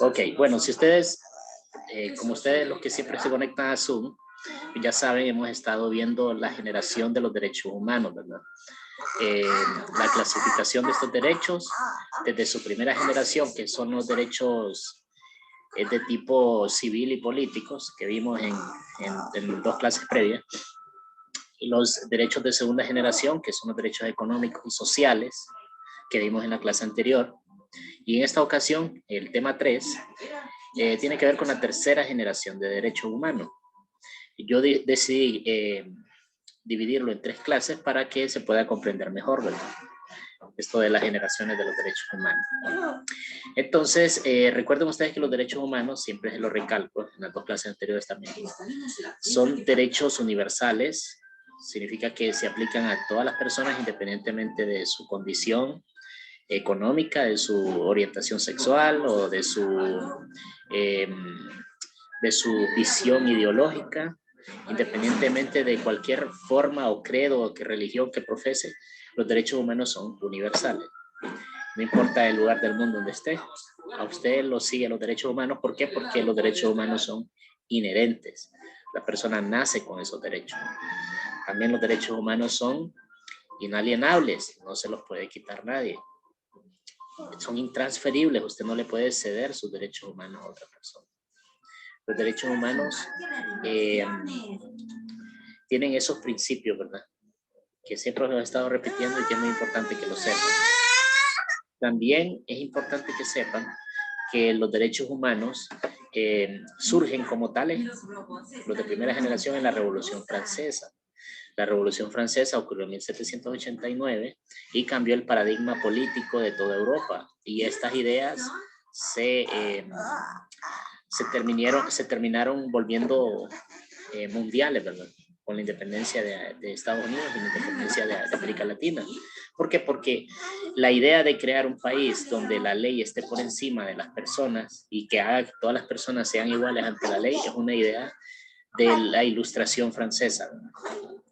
Ok, bueno, si ustedes, como ustedes los que siempre se conectan a Zoom, ya saben, hemos estado viendo la generación de los derechos humanos, ¿verdad? La clasificación de estos derechos desde su primera generación, que son los derechos de tipo civil y políticos, que vimos en dos clases previas, y los derechos de segunda generación, que son los derechos económicos y sociales, que vimos en la clase anterior. Y en esta ocasión, el tema 3 tiene que ver con la tercera generación de derechos humanos. Yo decidí dividirlo en 3 clases para que se pueda comprender mejor, ¿verdad? Esto de las generaciones de los derechos humanos. Entonces, recuerden ustedes que los derechos humanos, siempre se lo recalco, en las 2 clases anteriores también, son derechos universales, significa que se aplican a todas las personas independientemente de su condición económica, de su orientación sexual o de su visión ideológica, independientemente de cualquier forma o credo o religión que profese. Los derechos humanos son universales. No importa el lugar del mundo donde esté, a usted lo siguen los derechos humanos. ¿Por qué? Porque los derechos humanos son inherentes. La persona nace con esos derechos. También los derechos humanos son inalienables, no se los puede quitar nadie. Son intransferibles, usted no le puede ceder sus derechos humanos a otra persona. Los derechos humanos tienen esos principios, ¿verdad? Que siempre los he estado repitiendo y que es muy importante que lo sepan. También es importante que sepan que los derechos humanos surgen como tales, los de primera generación, en la Revolución Francesa. La Revolución Francesa ocurrió en 1789 y cambió el paradigma político de toda Europa. Y estas ideas se terminaron volviendo mundiales, ¿verdad? Con la independencia de Estados Unidos y la independencia de América Latina. ¿Por qué? Porque la idea de crear un país donde la ley esté por encima de las personas y que haga que todas las personas sean iguales ante la ley es una idea de la Ilustración francesa,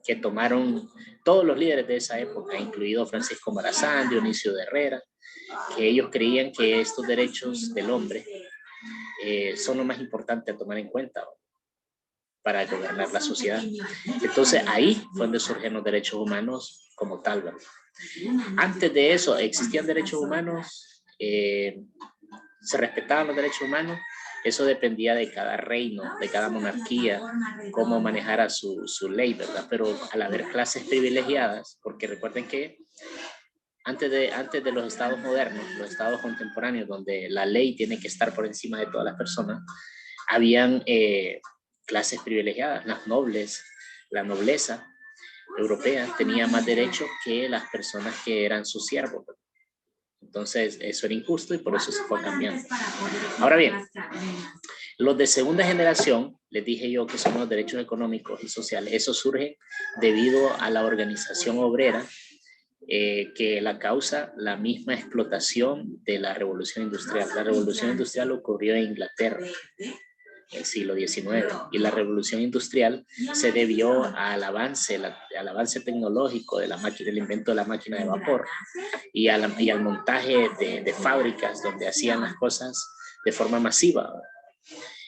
que tomaron todos los líderes de esa época, incluido Francisco Morazán, Dionisio de Herrera, que ellos creían que estos derechos del hombre son lo más importante a tomar en cuenta para gobernar la sociedad. Entonces ahí fue donde surgen los derechos humanos como tal, ¿verdad? Antes de eso, ¿existían derechos humanos? ¿Se respetaban los derechos humanos? Eso dependía de cada reino, de cada monarquía, cómo manejara su ley, ¿verdad? Pero al haber clases privilegiadas, porque recuerden que antes de los estados modernos, los estados contemporáneos, donde la ley tiene que estar por encima de todas las personas, habían clases privilegiadas, las nobles, la nobleza europea tenía más derechos que las personas que eran sus siervos. Entonces, eso era injusto y por eso se fue cambiando. Ahora bien, los de segunda generación, les dije yo que son los derechos económicos y sociales. Eso surge debido a la organización obrera que la causa la misma explotación de la revolución industrial. La revolución industrial ocurrió en Inglaterra en el siglo XIX y la revolución industrial se debió al avance tecnológico de la máquina, del invento de la máquina de vapor y al montaje de fábricas donde hacían las cosas de forma masiva.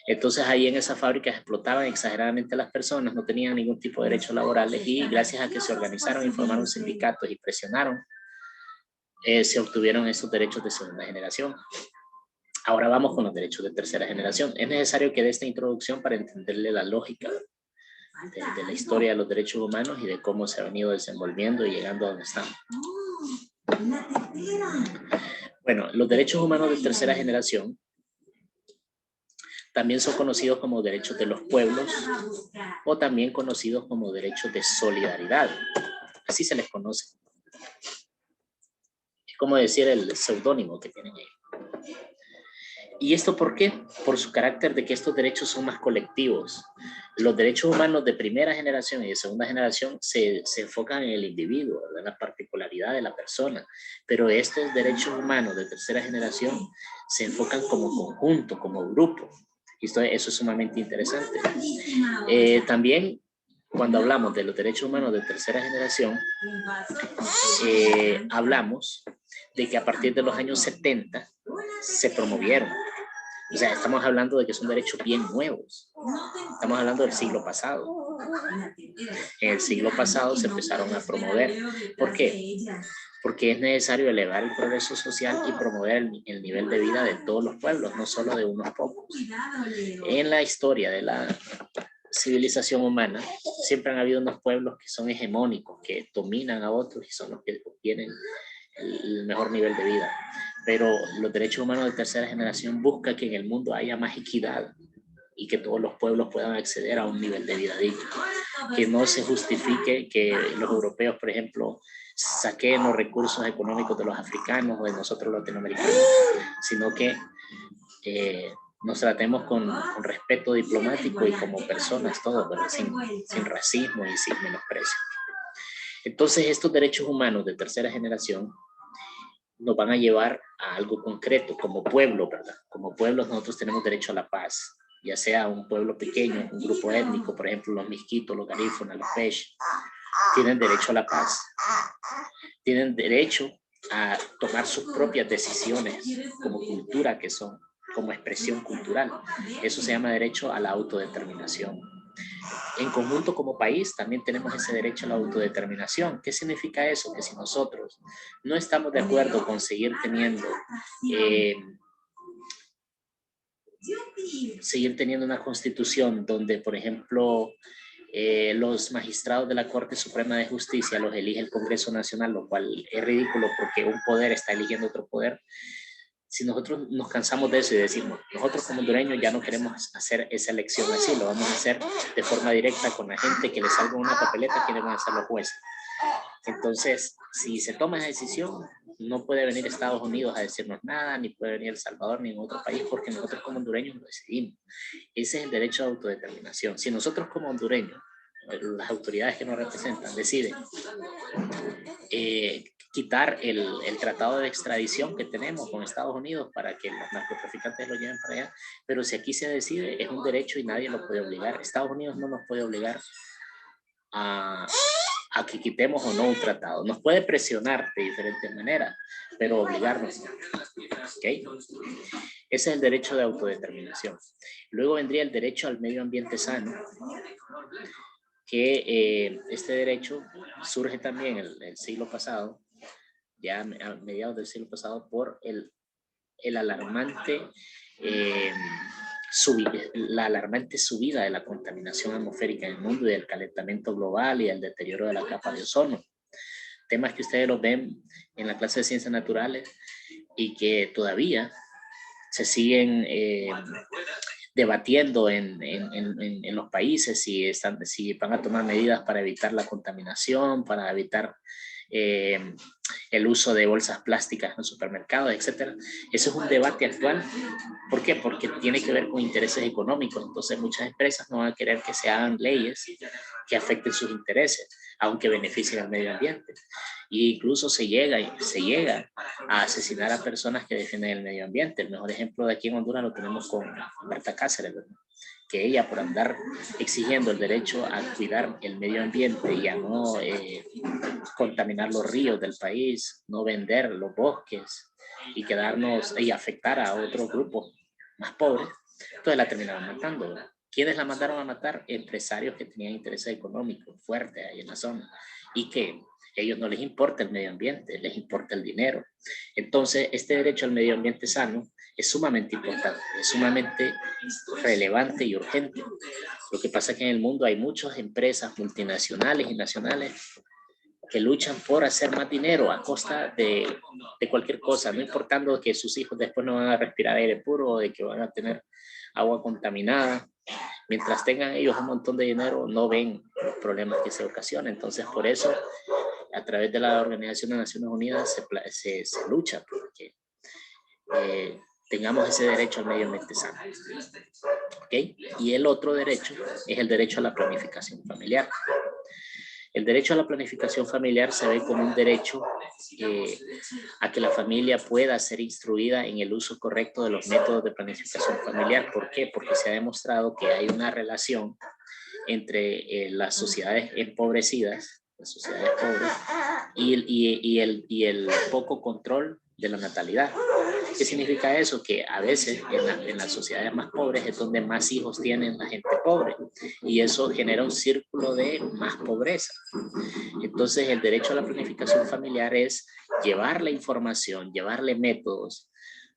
Entonces ahí en esas fábricas explotaban exageradamente a las personas, no tenían ningún tipo de derechos laborales y gracias a que se organizaron y formaron sindicatos y presionaron, se obtuvieron esos derechos de segunda generación. Ahora vamos con los derechos de tercera generación. Es necesario que dé esta introducción para entenderle la lógica de la historia de los derechos humanos y de cómo se ha venido desenvolviendo y llegando a donde estamos. Bueno, los derechos humanos de tercera generación también son conocidos como derechos de los pueblos o también conocidos como derechos de solidaridad. Así se les conoce. Es como decir el seudónimo que tienen ahí. ¿Y esto por qué? Por su carácter de que estos derechos son más colectivos. Los derechos humanos de primera generación y de segunda generación se enfocan en el individuo, en la particularidad de la persona. Pero estos derechos humanos de tercera generación se enfocan como conjunto, como grupo. Y eso es sumamente interesante. También, cuando hablamos de los derechos humanos de tercera generación, hablamos de que a partir de los años 70 se promovieron. O sea, estamos hablando de que son derechos bien nuevos. Estamos hablando del siglo pasado. En el siglo pasado se empezaron a promover. ¿Por qué? Porque es necesario elevar el progreso social y promover el nivel de vida de todos los pueblos, no solo de unos pocos. En la historia de la civilización humana, siempre han habido unos pueblos que son hegemónicos, que dominan a otros y son los que obtienen el mejor nivel de vida. Pero los derechos humanos de tercera generación buscan que en el mundo haya más equidad y que todos los pueblos puedan acceder a un nivel de vida digno. Que no se justifique que los europeos, por ejemplo, saquen los recursos económicos de los africanos o de nosotros los latinoamericanos, sino que nos tratemos con respeto diplomático y como personas todos, ¿verdad? Sin racismo y sin menosprecio. Entonces, estos derechos humanos de tercera generación nos van a llevar a algo concreto como pueblo, ¿verdad? Como pueblos nosotros tenemos derecho a la paz, ya sea un pueblo pequeño, un grupo étnico, por ejemplo, los Miskitos, los Garífunas, los Pech, tienen derecho a la paz, tienen derecho a tomar sus propias decisiones como cultura que son, como expresión cultural. Eso se llama derecho a la autodeterminación. En conjunto como país también tenemos ese derecho a la autodeterminación. ¿Qué significa eso? Que si nosotros no estamos de acuerdo con seguir teniendo una constitución donde, por ejemplo, los magistrados de la Corte Suprema de Justicia los elige el Congreso Nacional, lo cual es ridículo porque un poder está eligiendo otro poder. Si nosotros nos cansamos de eso y decimos, nosotros como hondureños ya no queremos hacer esa elección así, lo vamos a hacer de forma directa con la gente que le salga una papeleta, que van a ser los jueces. Entonces, si se toma esa decisión, no puede venir Estados Unidos a decirnos nada, ni puede venir El Salvador, ni en otro país, porque nosotros como hondureños lo decidimos. Ese es el derecho a autodeterminación. Si nosotros como hondureños, las autoridades que nos representan, deciden quitar el tratado de extradición que tenemos con Estados Unidos para que los narcotraficantes lo lleven para allá, pero si aquí se decide, es un derecho y nadie lo puede obligar. Estados Unidos no nos puede obligar a que quitemos o no un tratado. Nos puede presionar de diferentes maneras, pero obligarnos no. ¿Okay? Ese es el derecho de autodeterminación. Luego vendría el derecho al medio ambiente sano, que este derecho surge también el siglo pasado, ya a mediados del siglo pasado, por la alarmante subida de la contaminación atmosférica en el mundo y del calentamiento global y el deterioro de la capa de ozono. Temas que ustedes los ven en la clase de ciencias naturales y que todavía se siguen debatiendo en los países si van a tomar medidas para evitar la contaminación, para evitar el uso de bolsas plásticas en los supermercados, etc. Eso es un debate actual. ¿Por qué? Porque tiene que ver con intereses económicos. Entonces muchas empresas no van a querer que se hagan leyes que afecten sus intereses, aunque beneficien al medio ambiente. E incluso se llega a asesinar a personas que defienden el medio ambiente. El mejor ejemplo de aquí en Honduras lo tenemos con Berta Cáceres, ¿verdad? Que ella, por andar exigiendo el derecho a cuidar el medio ambiente y a no contaminar los ríos del país, no vender los bosques y afectar a otros grupos más pobres, entonces la terminaron matando, ¿verdad? ¿Quiénes la mandaron a matar? Empresarios que tenían intereses económicos fuertes ahí en la zona y que a ellos no les importa el medio ambiente, les importa el dinero. Entonces, este derecho al medio ambiente sano es sumamente importante, es sumamente relevante y urgente. Lo que pasa es que en el mundo hay muchas empresas multinacionales y nacionales que luchan por hacer más dinero a costa de cualquier cosa, no importando que sus hijos después no van a respirar aire puro o de que van a tener agua contaminada. Mientras tengan ellos un montón de dinero, no ven los problemas que se ocasionan. Entonces, por eso, a través de la Organización de Naciones Unidas se lucha porque tengamos ese derecho al medio ambiente sano. ¿Okay? Y el otro derecho es el derecho a la planificación familiar. El derecho a la planificación familiar se ve como un derecho a que la familia pueda ser instruida en el uso correcto de los métodos de planificación familiar. ¿Por qué? Porque se ha demostrado que hay una relación entre las sociedades empobrecidas, las sociedades pobres, y el poco control de la natalidad. ¿Qué significa eso? Que a veces en las sociedades más pobres es donde más hijos tienen la gente pobre y eso genera un círculo de más pobreza. Entonces el derecho a la planificación familiar es llevarle información, llevarle métodos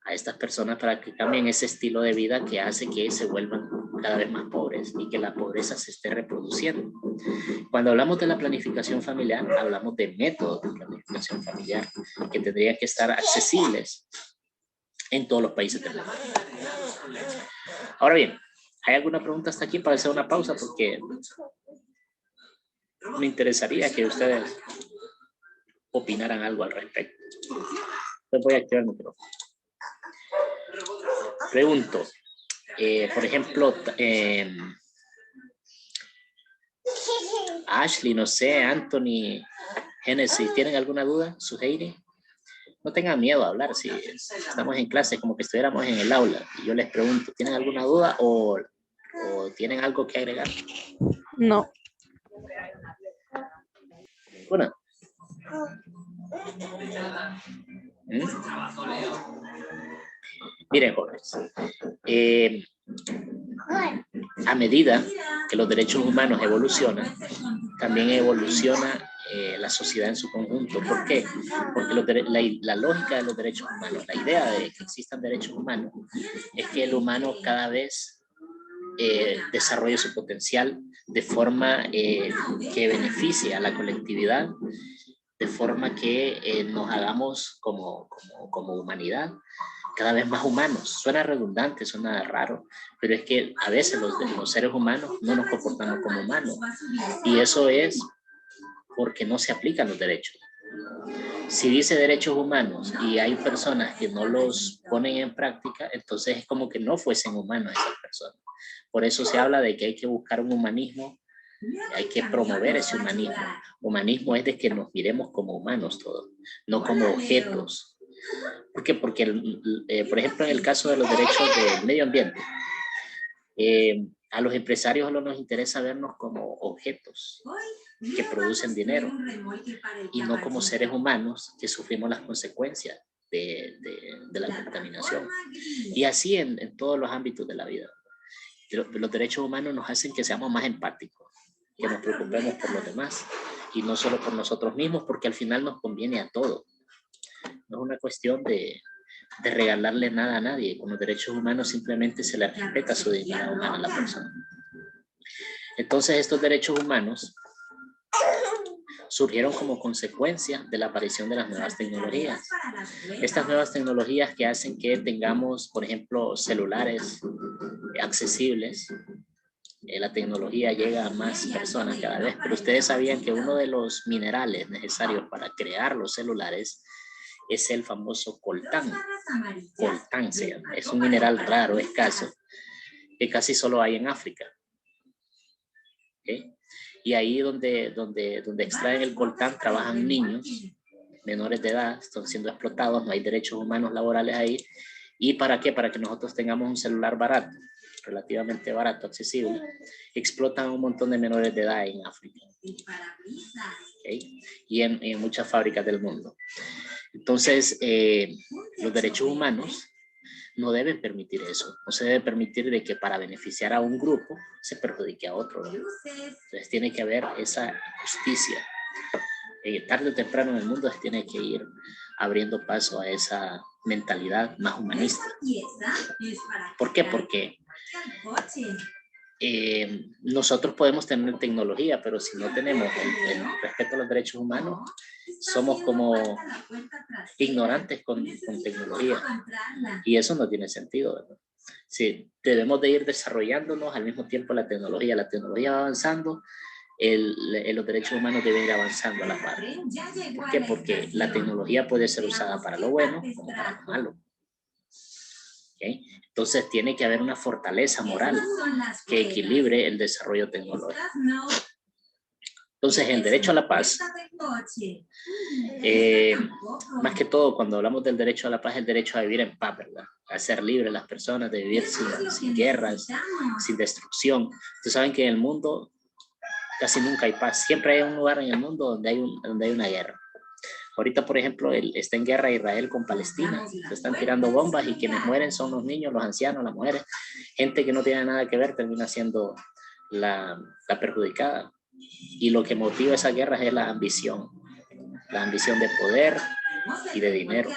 a estas personas para que cambien ese estilo de vida que hace que se vuelvan cada vez más pobres y que la pobreza se esté reproduciendo. Cuando hablamos de la planificación familiar, hablamos de métodos de planificación familiar que tendrían que estar accesibles en todos los países del mundo. Ahora bien, ¿hay alguna pregunta hasta aquí para hacer una pausa? Porque me interesaría que ustedes opinaran algo al respecto. Entonces voy a activar el micrófono. Pregunto, por ejemplo, Ashley, no sé, Anthony, Genesis, ¿tienen alguna duda? Suheiri, no tengan miedo a hablar, si estamos en clase como que estuviéramos en el aula y yo les pregunto, ¿tienen alguna duda o tienen algo que agregar? No. Una. Miren, jóvenes, a medida que los derechos humanos evolucionan, también evoluciona la sociedad en su conjunto. ¿Por qué? Porque la lógica de los derechos humanos, la idea de que existan derechos humanos, es que el humano cada vez desarrolle su potencial de forma que beneficie a la colectividad, de forma que nos hagamos como humanidad cada vez más humanos. Suena redundante, suena raro, pero es que a veces los seres humanos no nos comportamos como humanos y eso es porque no se aplican los derechos. Si dice derechos humanos y hay personas que no los ponen en práctica, entonces es como que no fuesen humanos esas personas. Por eso se habla de que hay que buscar un humanismo, hay que promover ese humanismo. Humanismo es de que nos miremos como humanos todos, no como objetos. ¿Por qué? Porque, por ejemplo, en el caso de los derechos del medio ambiente, a los empresarios solo nos interesa vernos como objetos que producen dinero y no como seres humanos que sufrimos las consecuencias de la contaminación. Y así en todos los ámbitos de la vida. Los derechos humanos nos hacen que seamos más empáticos, que nos preocupemos por los demás y no solo por nosotros mismos, porque al final nos conviene a todos. No es una cuestión de regalarle nada a nadie. Con los derechos humanos simplemente se le respeta su dignidad humana a la persona. Entonces estos derechos humanos surgieron como consecuencia de la aparición de las nuevas tecnologías. Estas nuevas tecnologías que hacen que tengamos, por ejemplo, celulares accesibles. La tecnología llega a más personas cada vez, pero ustedes sabían que uno de los minerales necesarios para crear los celulares es el famoso coltán. Coltán se llama. Es un mineral raro, escaso, que casi solo hay en África. ¿Okay? Y ahí donde extraen el coltán trabajan niños menores de edad, están siendo explotados, no hay derechos humanos laborales ahí. ¿Y para qué? Para que nosotros tengamos un celular barato, relativamente barato, accesible. Explotan un montón de menores de edad en África. ¿Okay? Y en muchas fábricas del mundo. Entonces, los derechos humanos no deben permitir eso. No se debe permitir de que para beneficiar a un grupo se perjudique a otro, ¿no? Entonces tiene que haber esa justicia. Tarde o temprano en el mundo se tiene que ir abriendo paso a esa mentalidad más humanista. ¿Por qué? Porque nosotros podemos tener tecnología, pero si no tenemos el respeto a los derechos humanos, somos como ignorantes con tecnología. Y eso no tiene sentido, ¿verdad? Sí, debemos de ir desarrollándonos al mismo tiempo la tecnología. La tecnología va avanzando, los derechos humanos deben ir avanzando a la par. ¿Por qué? Porque la tecnología puede ser usada para lo bueno como para lo malo. ¿Okay? Entonces tiene que haber una fortaleza moral que equilibre el desarrollo tecnológico. Entonces el derecho a la paz, más que todo cuando hablamos del derecho a la paz, el derecho a vivir en paz, ¿verdad? A ser libres las personas, de vivir sin guerras, sin destrucción. Ustedes saben que en el mundo casi nunca hay paz. Siempre hay un lugar en el mundo donde hay una guerra. Ahorita, por ejemplo, está en guerra Israel con Palestina. Se están tirando bombas y quienes mueren son los niños, los ancianos, las mujeres. Gente que no tiene nada que ver termina siendo la perjudicada. Y lo que motiva esa guerra es la ambición de poder y de dinero.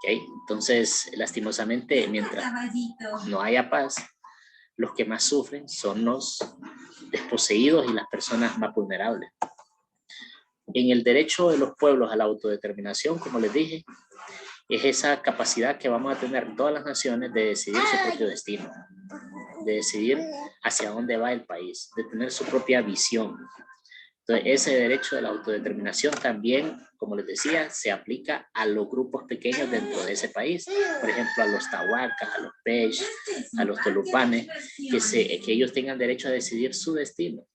¿Okay? Entonces, lastimosamente, mientras no haya paz, los que más sufren son los desposeídos y las personas más vulnerables. En el derecho de los pueblos a la autodeterminación, como les dije, es esa capacidad que vamos a tener todas las naciones de decidir su propio destino, de decidir hacia dónde va el país, de tener su propia visión. Entonces, ese derecho de la autodeterminación también, como les decía, se aplica a los grupos pequeños dentro de ese país. Por ejemplo, a los tahuacas, a los pech, a los tolupanes, que ellos tengan derecho a decidir su destino.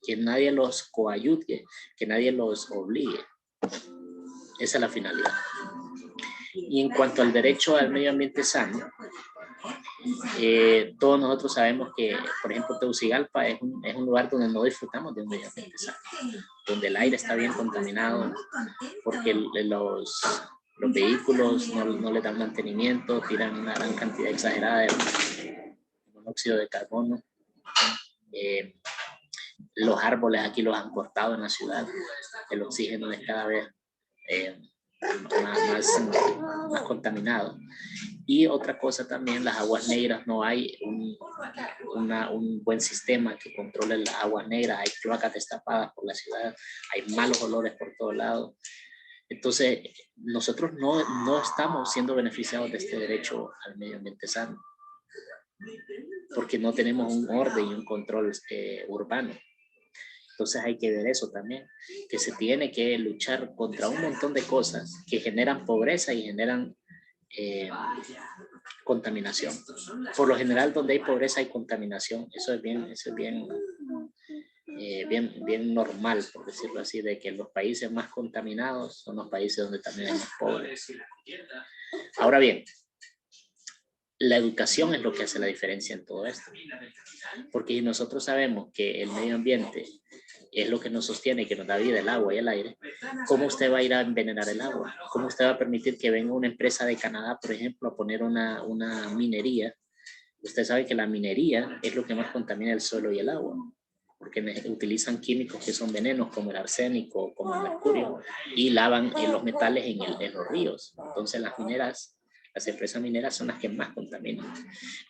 Que nadie los coayude, que nadie los obligue. Esa es la finalidad. Y en cuanto al derecho al medio ambiente sano, todos nosotros sabemos que, por ejemplo, Tegucigalpa es un lugar donde no disfrutamos de un medio ambiente sano, donde el aire está bien contaminado, porque los vehículos no le dan mantenimiento, tiran una gran cantidad exagerada de monóxido de carbono. Los árboles aquí los han cortado en la ciudad, el oxígeno es cada vez más contaminado. Y otra cosa también, las aguas negras, no hay un buen sistema que controle las aguas negras, hay cloacas destapadas por la ciudad, hay malos olores por todos lados. Entonces, nosotros no estamos siendo beneficiados de este derecho al medio ambiente sano, porque no tenemos un orden y un control urbano. Entonces hay que ver eso también, que se tiene que luchar contra un montón de cosas que generan pobreza y generan contaminación. Por lo general, donde hay pobreza hay contaminación. Eso es bien normal, por decirlo así, de que los países más contaminados son los países donde también hay más pobres. Ahora bien, la educación es lo que hace la diferencia en todo esto. Porque si nosotros sabemos que el medio ambiente es lo que nos sostiene, que nos da vida, el agua y el aire, ¿cómo usted va a ir a envenenar el agua? ¿Cómo usted va a permitir que venga una empresa de Canadá, por ejemplo, a poner una minería? Usted sabe que la minería es lo que más contamina el suelo y el agua, porque utilizan químicos que son venenos, como el arsénico, como el mercurio, y lavan los metales en los ríos. Entonces las empresas mineras son las que más contaminan.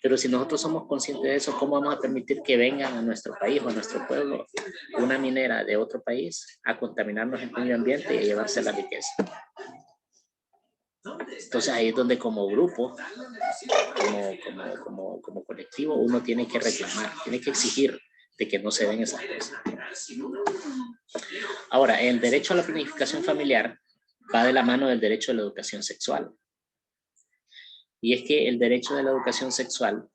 Pero si nosotros somos conscientes de eso, ¿cómo vamos a permitir que vengan a nuestro país o a nuestro pueblo una minera de otro país a contaminarnos el medio ambiente y a llevarse la riqueza? Entonces ahí es donde como grupo, como colectivo, uno tiene que reclamar, tiene que exigir de que no se den esas cosas. Ahora, el derecho a la planificación familiar va de la mano del derecho a la educación sexual. Y es que el derecho de la educación sexual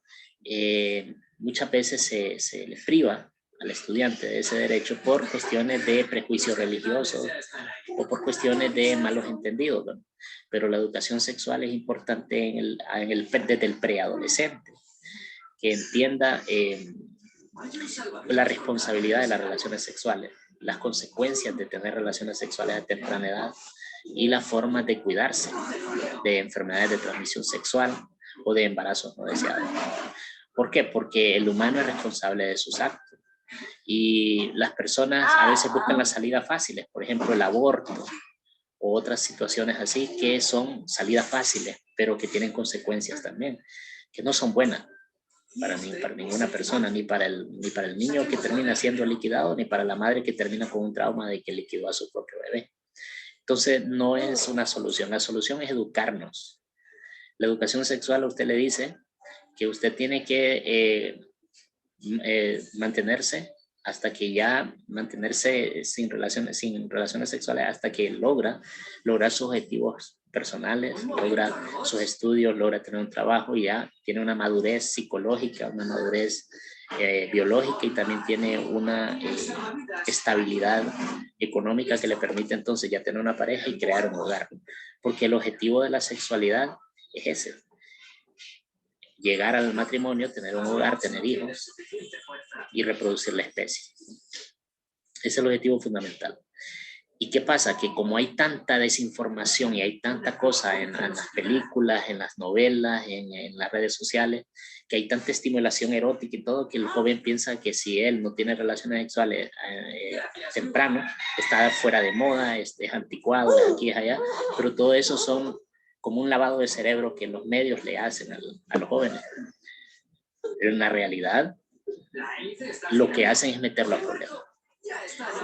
muchas veces se le priva al estudiante de ese derecho por cuestiones de prejuicios religiosos o por cuestiones de malos entendidos, ¿no? Pero la educación sexual es importante desde el preadolescente, que entienda la responsabilidad de las relaciones sexuales, las consecuencias de tener relaciones sexuales a temprana edad y las formas de cuidarse de enfermedades de transmisión sexual o de embarazos no deseados. ¿Por qué? Porque el humano es responsable de sus actos y las personas a veces buscan las salidas fáciles, por ejemplo el aborto o otras situaciones así que son salidas fáciles, pero que tienen consecuencias también, que no son buenas para ninguna persona, ni para el niño que termina siendo liquidado, ni para la madre que termina con un trauma de que liquidó a su propio bebé. Entonces no es una solución, la solución es educarnos. La educación sexual a usted le dice que usted tiene que mantenerse sin relaciones sexuales hasta que logra sus objetivos personales, logra sus estudios, logra tener un trabajo y ya tiene una madurez psicológica, una madurez biológica y también tiene una estabilidad económica que le permite entonces ya tener una pareja y crear un hogar. Porque el objetivo de la sexualidad es ese: llegar al matrimonio, tener un hogar, tener hijos y reproducir la especie. Ese es el objetivo fundamental. ¿Y qué pasa? Que como hay tanta desinformación y hay tanta cosa en las películas, en las novelas, en las redes sociales, que hay tanta estimulación erótica y todo, que el joven piensa que si él no tiene relaciones sexuales temprano, está fuera de moda, es anticuado, es aquí, es allá, pero todo eso son como un lavado de cerebro que los medios le hacen a los jóvenes. Pero en la realidad, lo que hacen es meterlo a problemas.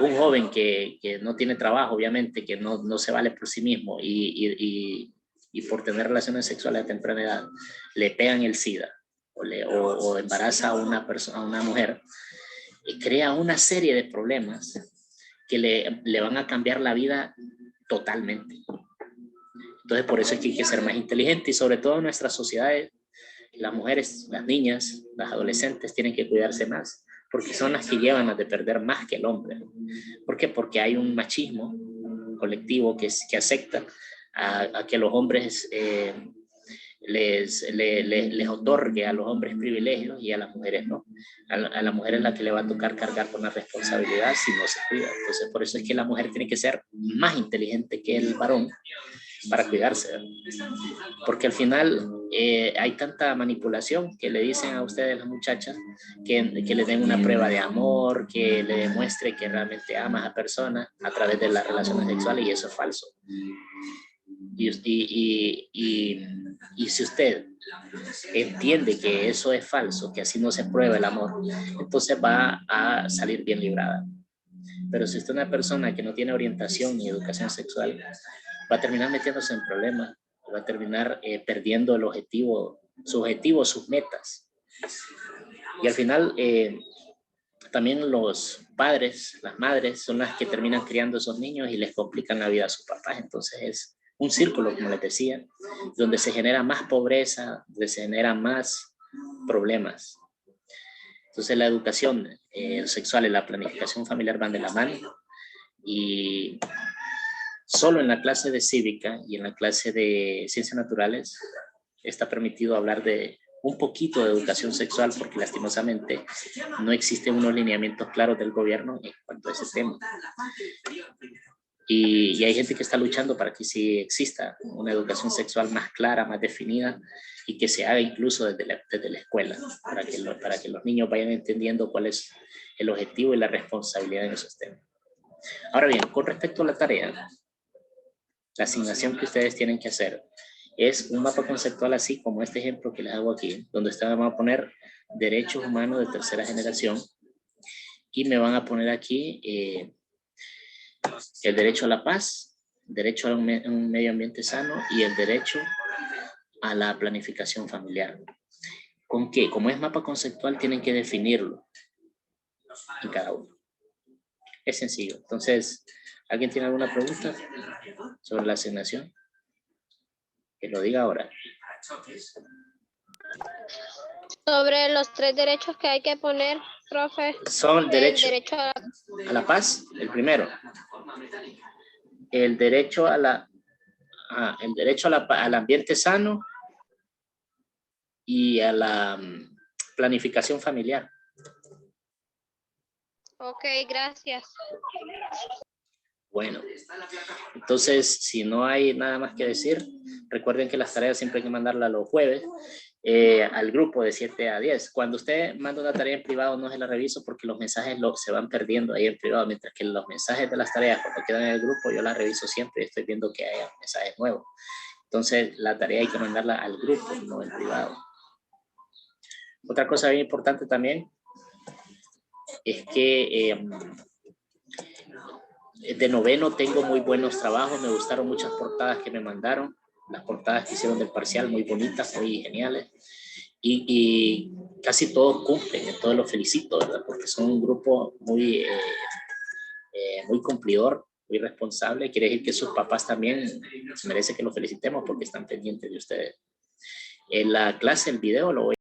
Un joven que no tiene trabajo, obviamente, que no se vale por sí mismo y por tener relaciones sexuales a temprana edad, le pegan el SIDA o embaraza a una persona, a una mujer, crea una serie de problemas que le van a cambiar la vida totalmente. Entonces, por eso es que hay que ser más inteligente y sobre todo en nuestras sociedades, las mujeres, las niñas, las adolescentes tienen que cuidarse más porque son las que llevan a de perder más que el hombre. ¿Por qué? Porque hay un machismo colectivo que acepta a que los hombres les otorgue a los hombres privilegios y a las mujeres no. A la mujer es la que le va a tocar cargar con la responsabilidad si no se cuida. Entonces, por eso es que la mujer tiene que ser más inteligente que el varón para cuidarse, porque al final hay tanta manipulación que le dicen a ustedes las muchachas que le den una prueba de amor, que le demuestre que realmente ama a la persona a través de las relaciones sexuales y eso es falso. Y si usted entiende que eso es falso, que así no se prueba el amor, entonces va a salir bien librada. Pero si usted es una persona que no tiene orientación ni educación sexual, va a terminar metiéndose en problemas, va a terminar perdiendo el objetivo, sus metas. Y al final, también los padres, las madres, son las que terminan criando a esos niños y les complican la vida a sus papás. Entonces es un círculo, como les decía, donde se genera más pobreza, donde se generan más problemas. Entonces la educación sexual y la planificación familiar van de la mano y solo en la clase de cívica y en la clase de ciencias naturales está permitido hablar de un poquito de educación sexual porque lastimosamente no existen unos lineamientos claros del gobierno en cuanto a ese tema. Y hay gente que está luchando para que sí exista una educación sexual más clara, más definida y que se haga incluso desde la escuela para que los niños vayan entendiendo cuál es el objetivo y la responsabilidad en esos temas. Ahora bien, con respecto a la tarea, la asignación que ustedes tienen que hacer es un mapa conceptual así como este ejemplo que les hago aquí, donde ustedes van a poner derechos humanos de tercera generación y me van a poner aquí el derecho a la paz, derecho a un medio ambiente sano y el derecho a la planificación familiar. ¿Con qué? Como es mapa conceptual, tienen que definirlo en cada uno. Es sencillo. Entonces, ¿alguien tiene alguna pregunta sobre la asignación? Que lo diga ahora. Sobre los 3 derechos que hay que poner, profe. Son derecho a la paz, el primero. El derecho al ambiente sano y a la planificación familiar. Ok, gracias. Bueno, entonces si no hay nada más que decir, recuerden que las tareas siempre hay que mandarlas los jueves al grupo de 7 a 10. Cuando usted manda una tarea en privado no se la reviso porque los mensajes se van perdiendo ahí en privado, mientras que los mensajes de las tareas cuando quedan en el grupo yo las reviso siempre y estoy viendo que hay mensajes nuevos. Entonces la tarea hay que mandarla al grupo, no en privado. Otra cosa bien importante también es que de noveno tengo muy buenos trabajos, me gustaron muchas portadas que me mandaron, las portadas que hicieron del parcial, muy bonitas, muy geniales, y casi todos cumplen, todos los felicito, ¿verdad? Porque son un grupo muy cumplidor, muy responsable, quiere decir que sus papás también se merece que los felicitemos porque están pendientes de ustedes. En la clase, el video lo voy